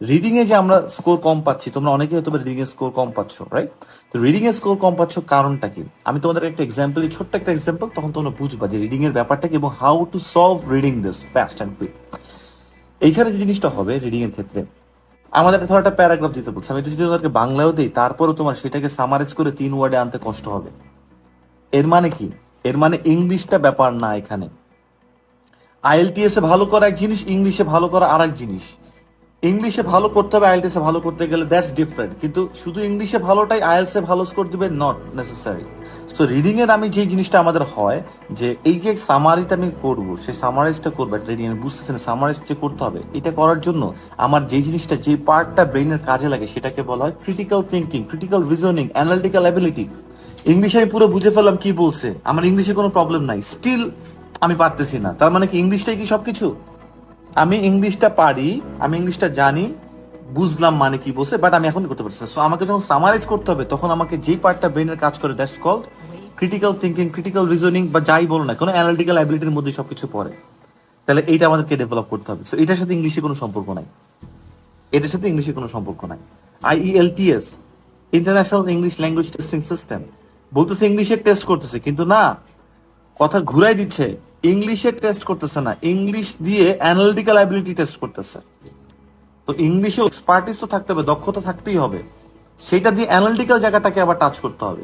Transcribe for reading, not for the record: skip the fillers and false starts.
Reading a যে আমরা score কম পাচ্ছি, তোমরা অনেকে হয়তো রিডিং এর স্কোর কম পাচ্ছ, রাইট? তো রিডিং এর স্কোর কম পাচ্ছ কারণটা কি? আমি তোমাদের একটা এক্সাম্পল, ছোট্ট একটা এক্সাম্পল, তখন তোমরা বুঝবা যে রিডিং এর ব্যাপারটা কি এবং how to solve reading this fast and quick. এইখানে যে জিনিসটা হবে রিডিং এর ক্ষেত্রে, আমাদের ধর একটা প্যারাগ্রাফ দিতে বলছে, আমি যদি তোমাদেরকে বাংলায়ও দিই, তারপরও তোমার সেটাকে সামারাইজ করে 3 ওয়ার্ডে আনতে কষ্ট হবে। এর মানে কি? এর মানে ইংলিশটা ব্যাপার না এখানে। আইএলটিএস এ ভালো করা এক জিনিস, ইংলিশে ভালো করা আর এক জিনিস। ইংলিশে ভালো করতে হবে, আইএলটিএস এ ভালো করতে গেলে দ্যাটস ডিফারেন্ট, কিন্তু শুধু ইংলিশে ভালোটাই আইএলটিএস এ ভালো স্কোর দিবে নট নেসেসারি। সো রিডিং এর আমি যে জিনিসটা আমাদের হয় যে এই যে সামারিটা আমি করবো, সেই সামারাইজটা করবো রিডিং এর, বুঝতেছেন? সামারাইজ যে করতে হবে, এটা করার জন্য আমার যে জিনিসটা, যে পার্টটা ব্রেইনের কাজে লাগে, সেটাকে বলা হয় critical thinking, critical reasoning, analytical ability. ইংলিশে আমি পুরো বুঝে ফেললাম কি বলছে, আমার ইংলিশে কোনো প্রবলেম নাই, স্টিল আমি পারতেছি না, তার মানে কি ইংলিশটাই কি সবকিছু? আমি ইংলিশটা পারি, আমি ইংলিশটা জানি, বুঝলাম মানে কি বলছে, বাট আমি এখন করতে পারছি না। সো আমাকে যখন সামারাইজ করতে হবে, তখন আমাকে যেই পার্টটা ব্রেনের কাজ করে, that's called critical thinking, critical reasoning, বা যাই বলো না, কোনো অ্যানালিটিক্যাল অ্যাবিলিটির মধ্যে সবকিছু পড়ে। তাহলে এইটা আমাদেরকে ডেভেলপ করতে হবে। সো এটার সাথে ইংলিশে কোনো সম্পর্ক নাই, এটার সাথে ইংলিশে কোনো সম্পর্ক নাই। IELTS, international English language testing system, বলতেছে ইংলিশে টেস্ট করতেছে, কিন্তু না, কথা ঘুরাই দিচ্ছে। ইংলিশে টেস্ট করতেছে না, ইংলিশ দিয়ে অ্যানালিটিক্যাল অ্যাবিলিটি টেস্ট করতেছে। তো ইংলিশে এক্সপার্টিস তো থাকতে হবে, দক্ষতা থাকতেই হবে, সেটা দিয়ে অ্যানালিটিক্যাল জায়গাটাকে আবার টাচ করতে হবে।